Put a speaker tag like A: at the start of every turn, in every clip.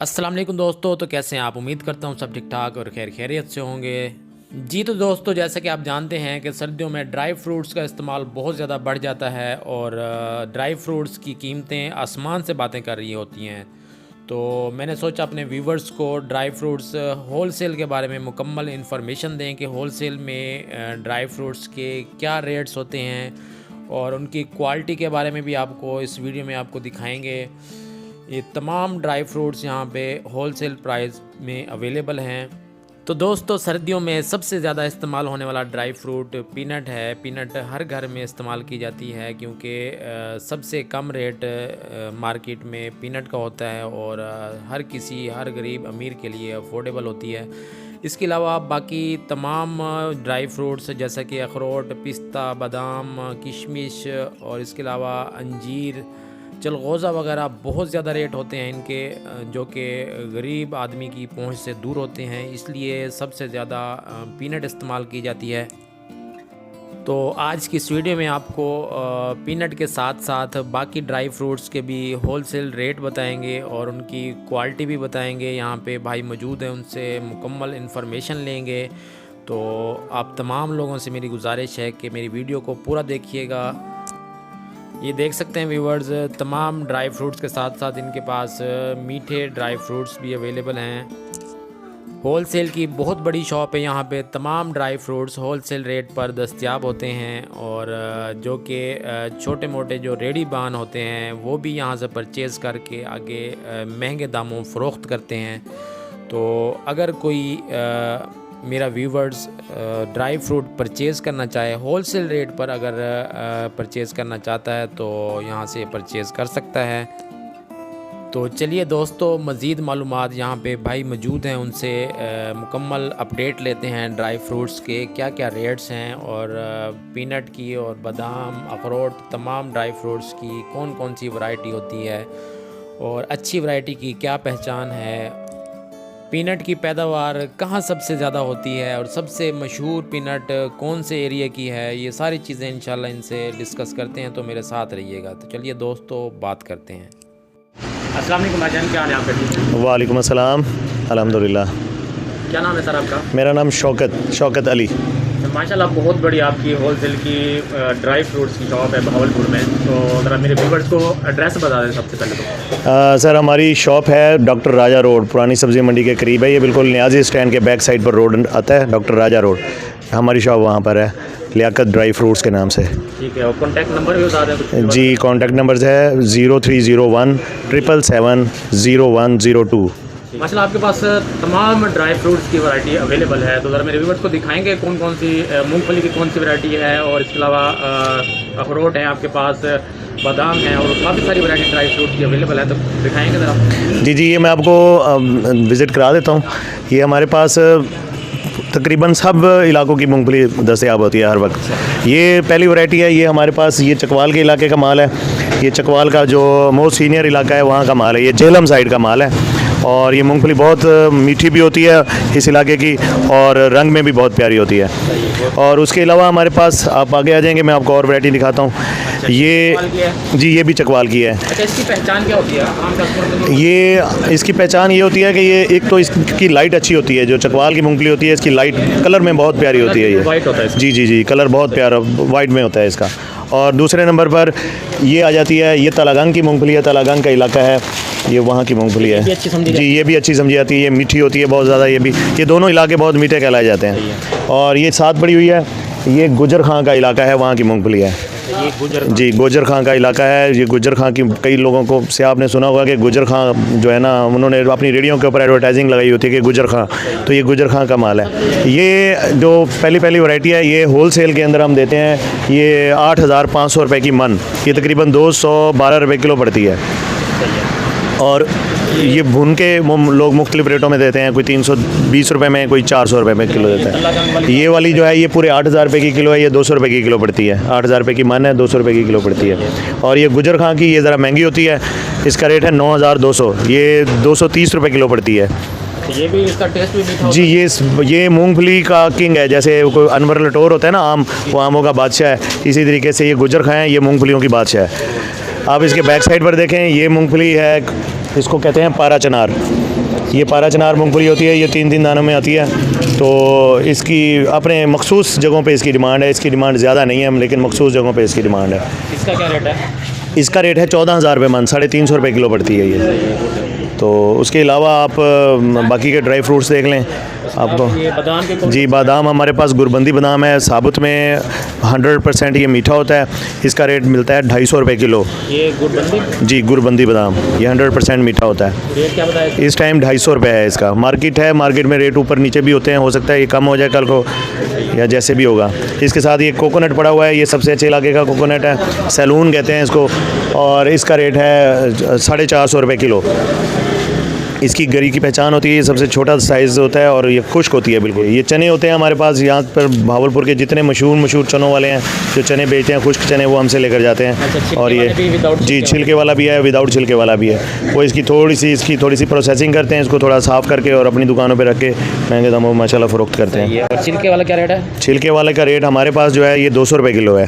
A: अस्सलाम वालेकुम दोस्तों। तो कैसे हैं आप? उम्मीद करता हूँ सब ठीक ठाक और खैरियत से होंगे। जी तो दोस्तों, जैसा कि आप जानते हैं कि सर्दियों में ड्राई फ्रूट्स का इस्तेमाल बहुत ज़्यादा बढ़ जाता है और ड्राई फ्रूट्स की कीमतें आसमान से बातें कर रही होती हैं। तो मैंने सोचा अपने व्यूवर्स को ड्राई फ्रूट्स होलसेल के बारे में मुकम्मल इन्फॉर्मेशन दें कि होलसेल में ड्राई फ्रूट्स के क्या रेट्स होते हैं और उनकी क्वालिटी के बारे में भी आपको इस वीडियो में आपको दिखाएंगे। ये तमाम ड्राई फ्रूट्स यहाँ पे होलसेल प्राइस में अवेलेबल हैं। तो दोस्तों, सर्दियों में सबसे ज़्यादा इस्तेमाल होने वाला ड्राई फ्रूट पीनट है। पीनट हर घर में इस्तेमाल की जाती है क्योंकि सबसे कम रेट मार्केट में पीनट का होता है और हर गरीब अमीर के लिए अफोर्डेबल होती है। इसके अलावा बाकी तमाम ड्राई फ्रूट्स जैसा कि अखरोट, पिस्ता, बादाम, किशमिश और इसके अलावा अंजीर, चलगोज़ा वगैरह बहुत ज़्यादा रेट होते हैं इनके, जो कि गरीब आदमी की पहुंच से दूर होते हैं, इसलिए सबसे ज़्यादा पीनट इस्तेमाल की जाती है। तो आज की इस वीडियो में आपको पीनट के साथ साथ बाकी ड्राई फ्रूट्स के भी होलसेल रेट बताएंगे और उनकी क्वालिटी भी बताएंगे। यहाँ पे भाई मौजूद हैं, उनसे मुकम्मल इन्फॉर्मेशन लेंगे। तो आप तमाम लोगों से मेरी गुजारिश है कि मेरी वीडियो को पूरा देखिएगा। ये देख सकते हैं व्यूवर्स, तमाम ड्राई फ्रूट्स के साथ साथ इनके पास मीठे ड्राई फ्रूट्स भी अवेलेबल हैं। होलसेल की बहुत बड़ी शॉप है। यहाँ पे तमाम ड्राई फ्रूट्स होलसेल रेट पर दस्तयाब होते हैं और जो कि छोटे मोटे जो रेडी बान होते हैं वो भी यहाँ से परचेज़ करके आगे महंगे दामों फ़रोख्त करते हैं। तो अगर कोई मेरा व्यूवर्स ड्राई फ्रूट परचेज़ करना चाहे होलसेल रेट पर, अगर परचेज़ करना चाहता है तो यहाँ से परचेज़ कर सकता है। तो चलिए दोस्तों, मज़ीद मालूमात यहाँ पे भाई मौजूद हैं, उनसे मुकम्मल अपडेट लेते हैं ड्राई फ्रूट्स के क्या क्या रेट्स हैं और पीनट की और बादाम, अखरोट, तमाम ड्राई फ्रूट्स की कौन कौन सी वैरायटी होती है और अच्छी वैरायटी की क्या पहचान है। पीनट की पैदावार कहाँ सबसे ज़्यादा होती है और सबसे मशहूर पीनट कौन से एरिया की है, ये सारी चीज़ें इंशाल्लाह इनसे डिस्कस करते हैं। तो मेरे साथ रहिएगा। तो चलिए दोस्तों, बात करते हैं। अस्सलाम वालेकुम भाईजान, क्या हाल है आपका?
B: वालेकुम अस्सलाम, अल्हम्दुलिल्लाह।
A: क्या नाम है सर आपका?
B: मेरा नाम शौकत अली।
A: माशाल्लाह बहुत बड़ी आपकी होलसेल की ड्राई फ्रूट्स की शॉप है बहावलपुर में। तो ज़रा मेरे व्यूवर्स को एड्रेस बता दें सबसे पहले तो।
B: सर, हमारी शॉप है डॉक्टर राजा रोड, पुरानी सब्ज़ी मंडी के करीब है। ये बिल्कुल न्याजी स्टैंड के बैक साइड पर रोड आता है, डॉक्टर राजा रोड। हमारी शॉप वहाँ पर है, लियाकत ड्राई फ्रूट्स के नाम से।
A: ठीक है, और कॉन्टैक्ट नंबर भी बता दें?
B: जी, कॉन्टैक्ट नंबर है 0301 777 0102।
A: माशाल्लाह आपके पास तमाम ड्राई फ्रूट्स की वैरायटी अवेलेबल है। तो ज़रा मेरे व्यूवर्स को दिखाएंगे कौन कौन सी मूंगफली की कौन सी वैरायटी है और इसके अलावा अखरोट है आपके पास, बादाम है और काफ़ी सारी वैरायटी ड्राई फ्रूट की अवेलेबल है। तो दिखाएंगे ज़रा?
B: जी, ये मैं आपको विज़िट करा देता हूँ। ये हमारे पास तकरीबन सब इलाकों की मूंगफली दस्तयाब होती है हर वक्त। ये पहली वैरायटी है, ये हमारे पास ये चकवाल के इलाके का माल है। ये चकवाल का जो मोस्ट सीनियर इलाका है वहाँ का माल है, ये झेलम साइड का माल है। और ये मूंगफली बहुत मीठी भी होती है इस इलाके की और रंग में भी बहुत प्यारी होती है। और उसके अलावा हमारे पास, आप आगे आ जाएंगे, मैं आपको और वैरायटी दिखाता हूँ। ये जी, ये भी चकवाल की है।
A: अच्छा, इसकी पहचान क्या होती है?
B: ये इसकी पहचान ये होती है कि ये एक तो इसकी लाइट अच्छी होती है। जो चकवाल की मूंगफली होती है इसकी लाइट कलर में बहुत प्यारी होती है। ये
A: वाइट होता है?
B: जी जी जी, कलर बहुत प्यारा वाइट में होता है इसका। और दूसरे नंबर पर ये आ जाती है, ये तलागंग की मूंगफली है, तलागंग का इलाका है, ये वहाँ की मूंगफली है। जी, ये भी अच्छी समझी जाती है, ये मीठी होती है बहुत ज़्यादा। ये दोनों इलाके बहुत मीठे कहलाए जाते हैं। और ये साथ पड़ी हुई है, ये गुजर खां का इलाका है, वहाँ की मूंगफली है। जी, गुजर खां का इलाका है। ये गुजर खां की, कई लोगों को से आपने सुना होगा कि गुजर खां जो है ना, उन्होंने अपनी रेडियो के ऊपर एडवर्टाइजिंग लगाई होती है कि गुजर खां, तो ये गुजर खां का माल है। ये जो पहली वैरायटी है, ये होलसेल के अंदर हम देते हैं। ये 8,500 रुपये की मन, ये तकरीबन 212 रुपये किलो पड़ती है। और ये भून के लोग मुख्तलिफ रेटों में देते हैं, कोई 320 रुपये में, कोई 400 रुपये में किलो देता है। ये वाली जो है ये पूरे 8,000 रुपये की किलो है, ये 200 रुपये की किलो पड़ती है। 8,000 रुपये की मन है, 200 रुपये की किलो पड़ती है। और ये गुजर खां की, ये ज़रा महंगी होती है, इसका रेट है 9,200, ये 230 रुपये किलो पड़ती है।
A: ये भी, इसका टेस्ट भी मीठा?
B: जी, ये मूंगफली का किंग है। जैसे कोई अनवर लटोर होता है ना, आम, वो आमों का बादशाह है, इसी तरीके से ये गुजर खां है, ये मूंगफलियों की बादशाह है। आप इसके बैक साइड पर देखें, ये मूंगफली है इसको कहते हैं पारा चनार। ये पारा चनार मूंगफली होती है, ये 3-3 दानों में आती है। तो इसकी अपने मखसूस जगहों पे इसकी डिमांड है, इसकी डिमांड ज़्यादा नहीं है लेकिन मखसूस जगहों पे इसकी डिमांड है।
A: इसका क्या रेट है?
B: इसका रेट है 14,000 रुपये मन, 350 रुपये किलो पड़ती है ये। तो उसके अलावा आप बाकी के ड्राई फ्रूट्स देख लें आपको।
A: ये बादाम के
B: जी बादाम हमारे पास गुरबंदी बादाम है, साबुत में 100% ये मीठा होता है। इसका रेट मिलता है 250 रुपये किलो।
A: ये गुरबंदी?
B: जी गुरबंदी बादाम, ये 100% मीठा होता है।
A: रेट क्या बताया?
B: इस टाइम 250 रुपये है इसका। मार्केट है, मार्केट में रेट ऊपर नीचे भी होते हैं, हो सकता है ये कम हो जाए कल को या जैसे भी होगा। इसके साथ ये कोकोनट पड़ा हुआ है, ये सबसे अच्छे इलाके का कोकोनट है, सैलून कहते हैं इसको, और इसका रेट है 450 रुपये किलो। इसकी गरी की पहचान होती है, ये सबसे छोटा साइज़ होता है और ये खुश्क होती है बिल्कुल। ये चने होते हैं हमारे पास यहाँ पर भावलपुर के जितने मशहूर चनों वाले हैं जो चने बेचते हैं, खुश्क चने, वो हमसे लेकर जाते हैं। और ये जी छिलके वाला भी है, विदाउट छिलके वाला भी है। वो इसकी थोड़ी सी प्रोसेसिंग करते हैं, इसको थोड़ा साफ़ करके और अपनी दुकानों पर रख के महंगे दामों में माशाल्लाह फ़रोख्त करते हैं।
A: और छिलके वाला क्या रेट है?
B: छिलके वाले का रेट हमारे पास जो है ये 200 रुपये किलो है,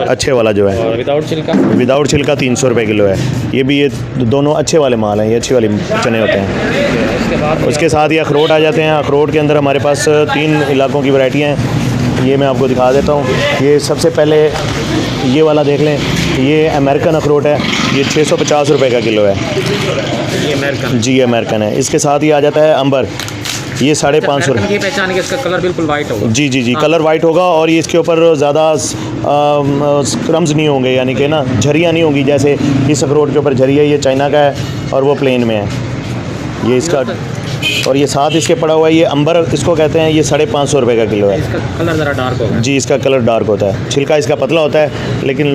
B: अच्छे वाला जो है।
A: और विदाउट छिलका?
B: विदाउट छिलका 300 रुपये किलो है। ये भी ये दोनों अच्छे वाले माल हैं, ये अच्छी वाली चने होते हैं। उसके साथ ये अखरोट आ जाते हैं। अखरोट के अंदर हमारे पास 3 इलाकों की वैरायटियाँ हैं, ये मैं आपको दिखा देता हूँ। ये सबसे पहले ये वाला देख लें, ये अमेरिकन अखरोट है, ये 650 रुपये का किलो है।
A: ये अमेरिकन? जी
B: अमेरिकन है। इसके साथ ये आ जाता है अंबर, ये 550 रुपये
A: की पहचान है, इसका कलर बिल्कुल वाइट होगा।
B: जी कलर वाइट होगा और ये इसके ऊपर ज़्यादा क्रम्स नहीं होंगे, यानी कि ना झरियाँ नहीं होंगी जैसे इस अखरोट के ऊपर झरी है। ये चाइना का है और वो प्लेन में है ये इसका। और ये साथ इसके पड़ा हुआ है ये अंबर, इसको कहते हैं, ये 550 रुपये का किलो है।
A: इसका कलर ज़रा डार्क होगा? जी
B: इसका कलर डार्क होता है, छिलका इसका पतला होता है, लेकिन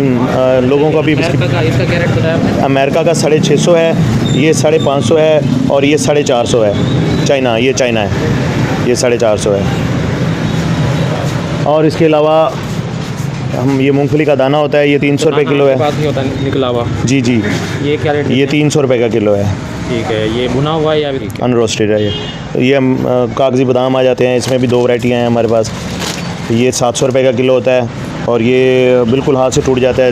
B: लोगों को भी
A: इसका क्या रेट बताया आपने?
B: अमेरिका का 650 है, ये 550 है और ये 450 है। चाइना, ये चाइना है, ये 450 है। और इसके अलावा हम ये मूंगफली का दाना होता है, ये 300 रुपये किलो है।
A: बात नहीं होता निकला हुआ? जी ये क्या रेट?
B: ये 300 रुपये का किलो है।
A: ठीक है। ये भुना हुआ है या
B: अनरोस्टेड है? ये कागज़ी बादाम आ जाते हैं, इसमें भी 2 वैरायटियाँ हैं हमारे पास। ये 700 रुपये का किलो होता है और ये बिल्कुल हाथ से टूट जाता है।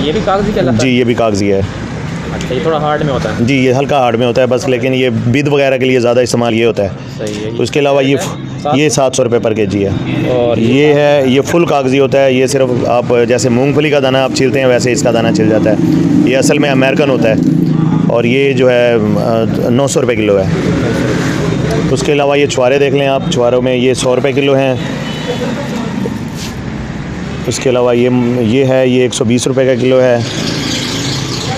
A: ये भी कागज़ी कहलाता है?
B: जी ये भी कागज़ी है।
A: अच्छा, ये थोड़ा हार्ड में होता है?
B: जी ये हल्का हार्ड में होता है बस, लेकिन ये बिद वगैरह के लिए ज़्यादा इस्तेमाल ये होता है।
A: सही है।
B: उसके अलावा ये 700 रुपये पर केजी है।
A: और
B: ये है, ये फुल कागज़ी होता है। ये सिर्फ आप जैसे मूंगफली का दाना आप छीलते हैं वैसे इसका दाना छिल जाता है। ये असल में अमेरिकन होता है और ये जो है 900 रुपये किलो है। उसके अलावा ये छुआरे देख लें आप, छुआरों में ये 100 रुपये किलो हैं। उसके अलावा ये है, ये 120 रुपये का किलो है।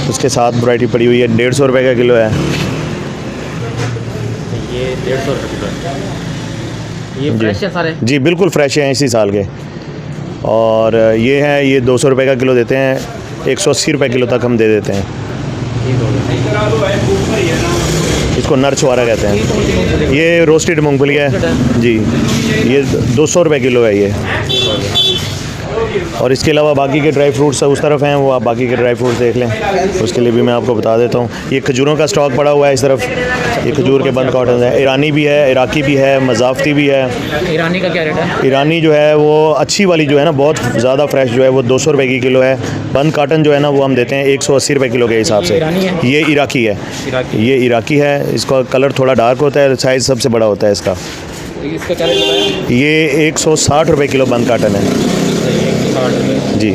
B: उसके साथ वैरायटी पड़ी हुई है, 150 रुपये का किलो है।
A: ये 150 रुपये किलो है। ये फ्रेश है सारे? जी
B: बिल्कुल फ्रेश हैं, इसी साल के। और ये है, ये 200 रुपये का किलो देते हैं, 180 रुपये किलो तक हम दे देते हैं। इसको नर छुआरा कहते हैं। ये रोस्टेड मूंगफली है जी, ये 200 रुपये किलो है ये। और इसके अलावा बाकी के ड्राई फ्रूट्स उस तरफ हैं, वो आप बाकी के ड्राई फ्रूट्स देख लें, उसके लिए भी मैं आपको बता देता हूँ। ये खजूरों का स्टॉक पड़ा हुआ है इस तरफ, ये खजूर के बंद कॉटन है। ईरानी भी है, इराकी भी है, मज़ाफ़ती भी है।
A: ईरानी का क्या रेट है?
B: ईरानी जो है वो अच्छी वाली जो है ना, बहुत ज़्यादा फ्रेश जो है वो 200 रुपये की किलो है। बंद कॉटन जो है ना वो हम देते हैं 180 रुपये किलो के हिसाब से। ये इराकी है, ये इराकी है। इसका कलर थोड़ा डार्क होता है, साइज़ सबसे बड़ा होता है इसका।
A: इसका क्या रेट है?
B: ये 160 रुपये किलो बंद कॉटन है जी।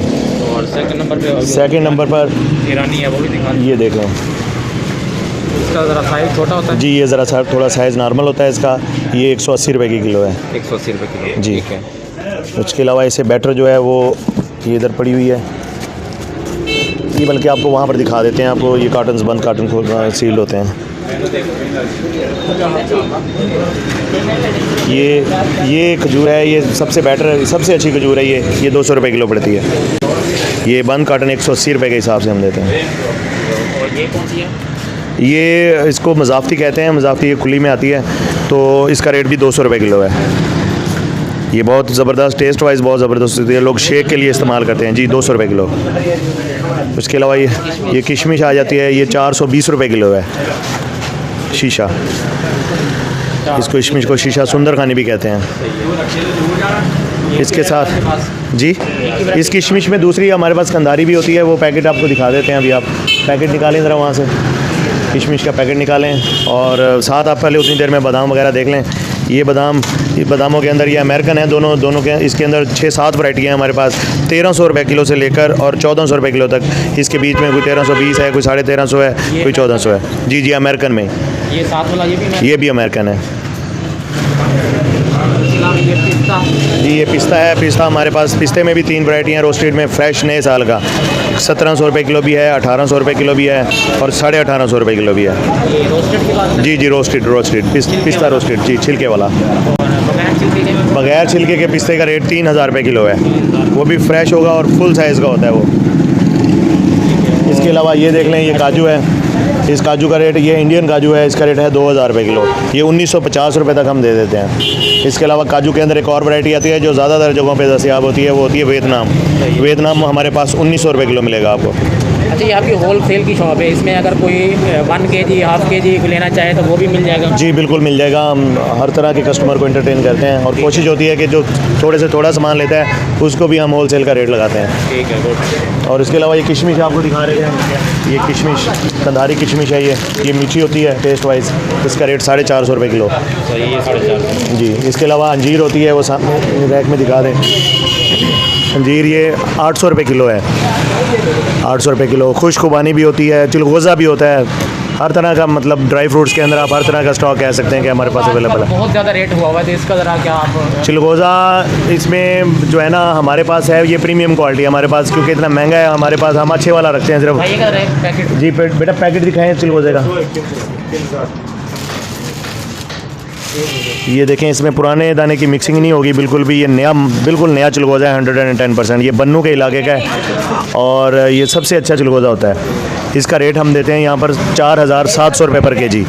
A: और
B: सेकंड नंबर पर
A: ईरानी है, वो भी दिखा।
B: ये देख लें,
A: इसका ज़रा साइज़ छोटा होता है?
B: जी ये ज़रा थोड़ा साइज़ नॉर्मल होता है इसका। ये 180 रुपये की किलो है।
A: 180 रुपये किलो
B: जी।
A: ठीक है।
B: उसके अलावा इसे बैटर जो है वो ये इधर पड़ी हुई है, ये बल्कि आपको वहाँ पर दिखा देते हैं आपको। ये कार्टन्स बंद कार्टन सील्ड होते हैं। ये खजूर है, ये सबसे बेटर, सबसे अच्छी खजूर है। ये 200 रुपये किलो पड़ती है। ये बंद कार्टन 180 रुपये के हिसाब से हम देते हैं।
A: और ये कौन सी है?
B: ये इसको मज़ाफ़ती कहते हैं, मज़ाफ़ती ये खुली में आती है, तो इसका रेट भी 200 रुपये किलो है। ये बहुत ज़बरदस्त, टेस्ट वाइज बहुत ज़बरदस्त होती है, लोग शेक के लिए इस्तेमाल करते हैं जी। 200 रुपये किलो। उसके अलावा ये किशमिश आ जाती है, ये 420 रुपये किलो है। शीशा, इसको किशमिश को शीशा सुंदर खानी भी कहते हैं। इसके साथ जी इस किशमिश में दूसरी हमारे पास कंधारी भी होती है, वो पैकेट आपको दिखा देते हैं। अभी आप पैकेट निकालें ज़रा वहाँ से। किशमिश का पैकेट निकालें और साथ आप पहले उतनी देर में बादाम वगैरह देख लें। ये बादामों के अंदर ये अमेरिकन है, दोनों के इसके अंदर 6-7 वैरायटी हैं हमारे पास। 1300 रुपये किलो से लेकर और 1400 रुपये किलो तक। इसके बीच में कोई 1320 है, कोई 1350 है, कोई 1400 है। जी अमेरिकन में।
A: ये साथ वाला
B: ये भी अमेरिकन है जी। ये पिस्ता है। पिस्ता हमारे पास, पिस्ते में भी 3 वैरायटी हैं रोस्टेड में, फ्रेश नए साल का। 1700 रुपये किलो भी है, 1800 रुपये किलो भी है और 1850 रुपये किलो भी है।
A: ये रोस्टेड की बात
B: जी रोस्टेड पिस्ता रोस्टेड जी, छिलके वाला। बगैर छिलके के पिस्ते का रेट 3000 रुपये किलो है। वो भी फ्रेश होगा और फुल साइज़ का होता है वो। इसके अलावा ये देख लें, ये काजू है। इस काजू का रेट, ये इंडियन काजू है, इसका रेट है 2000 रुपये किलो। ये 1950 रुपये तक हम दे देते हैं। इसके अलावा काजू के अंदर एक और वैरायटी आती है जो ज़्यादातर जगहों पे दस्तयाब होती है, वो होती है वियतनाम हमारे पास 1900 रुपये किलो मिलेगा आपको।
A: अच्छा, ये आपकी होल सेल की शॉप है, इसमें अगर कोई 1 kg, हाफ kg लेना चाहे तो वो भी मिल जाएगा? जी
B: बिल्कुल मिल जाएगा। हम हर तरह के कस्टमर को एंटरटेन करते हैं और कोशिश होती है कि जो थोड़े से थोड़ा सामान लेता है उसको भी हम होल सेल का रेट लगाते हैं।
A: ठीक है।
B: और इसके अलावा ये किशमिश आपको दिखा रहे हैं। ये किशमिश कंधारी किशमिश है। ये मीठी होती है टेस्ट वाइज। इसका रेट 450 रुपये किलो।
A: ये 450
B: जी। इसके अलावा अंजीर होती है, वो सामने रैक में दिखा दें। अंजीर ये 800 रुपये किलो है। 800 रुपये किलो। खुश खुबानी भी होती है, चिलगोज़ा भी होता है। हर तरह का, मतलब ड्राई फ्रूट्स के अंदर आप हर तरह का स्टॉक कह सकते हैं कि हमारे पास अवेलेबल है।
A: बहुत ज़्यादा रेट हुआ है तो इसका ज़रा क्या आप?
B: चिलगोज़ा इसमें जो है ना हमारे पास है, ये प्रीमियम क्वालिटी हमारे पास, क्योंकि इतना महंगा है हमारे पास। हम अच्छे वाला रखते हैं सिर्फ।
A: पैकेट
B: जी बेटा पैकेट दिखाएँ चिलगोज़े का। ये देखें, इसमें पुराने दाने की मिक्सिंग नहीं होगी बिल्कुल भी। ये बिल्कुल नया चिलगोज़ा है 110%। ये बन्नू के इलाके का है और ये सबसे अच्छा चिलगोज़ा होता है। इसका रेट हम देते हैं यहाँ पर 4700 रुपये पर kg।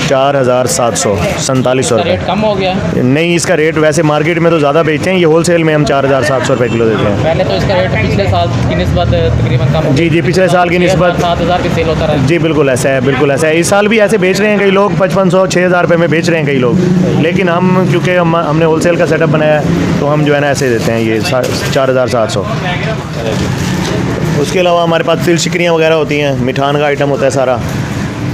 B: 4700 4700 रुपये।
A: रेट कम हो गया?
B: नहीं, इसका रेट वैसे मार्केट में तो ज़्यादा बेचते हैं, ये होल सेल में हम 4700 रुपये किलो देते हैं।
A: पहले तो इसका रेट पिछले साल की निस्बत तकरीबन कम।
B: जी पिछले साल की निस्बत
A: 7000 की सेल होता रहा।
B: जी बिल्कुल ऐसा है, बिल्कुल ऐसा है। इस साल भी ऐसे बेच रहे हैं कई लोग, 5500-6000 रुपये में बेच रहे हैं कई लोग। लेकिन हम क्योंकि हमने होल सेल का सेटअप बनाया है तो हम जो है ना ऐसे देते हैं ये 4700। उसके अलावा हमारे पास तिल शिकरियाँ वगैरह होती हैं, मिठान का आइटम होता है सारा।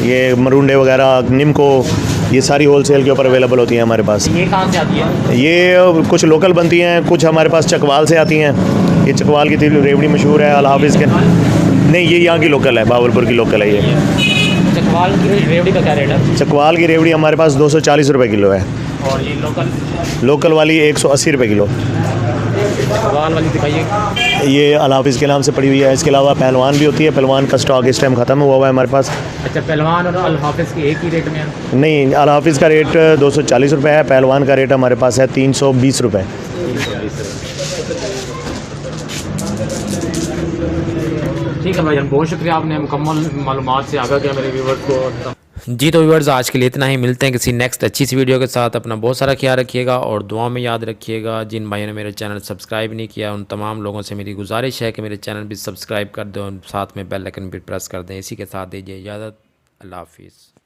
B: ये मरूंडे वगैरह, निम्को, ये सारी होल सेल के ऊपर अवेलेबल होती हैं हमारे पास।
A: ये कहाँ से आती है?
B: ये कुछ लोकल बनती हैं, कुछ हमारे पास चकवाल से आती हैं। ये चकवाल की तिल रेवड़ी मशहूर है, अल हाफिज़ के। नहीं, ये यहाँ की लोकल है, बावलपुर की लोकल है ये।
A: चकवाल की रेवड़ी का क्या रेट है?
B: चकवाल की रेवड़ी हमारे पास 240 रुपये किलो है।
A: और ये
B: लोकल वाली 180 रुपये किलो।
A: चकवाल वाली दिखाइए।
B: ये अल हाफिज़ के नाम से पड़ी हुई है। इसके अलावा पहलवान भी होती है। पहलवान का स्टॉक इस टाइम ख़त्म हुआ है हमारे पास।
A: अच्छा, पहलवान और अल हाफिज़ के एक ही रेट में है?
B: नहीं, अल हाफिज़ का रेट 240 रुपये है। पहलवान का रेट हमारे पास है 320 रुपये।
A: ठीक है भाईजान, बहुत शुक्रिया, आपने मुकम्मल मालूमात से आगाह किया मेरे व्यूवर्स को। जी तो व्यूवर्स, आज के लिए इतना ही। मिलते हैं किसी नेक्स्ट अच्छी सी वीडियो के साथ। अपना बहुत सारा ख्याल रखिएगा और दुआ में याद रखिएगा। जिन भाइयों ने मेरे चैनल सब्सक्राइब नहीं किया उन तमाम लोगों से मेरी गुजारिश है कि मेरे चैनल भी सब्सक्राइब कर दें और साथ में बेल आइकन भी प्रेस कर दें। इसी के साथ दीजिए इजाज़त। अल्लाह हाफिज़।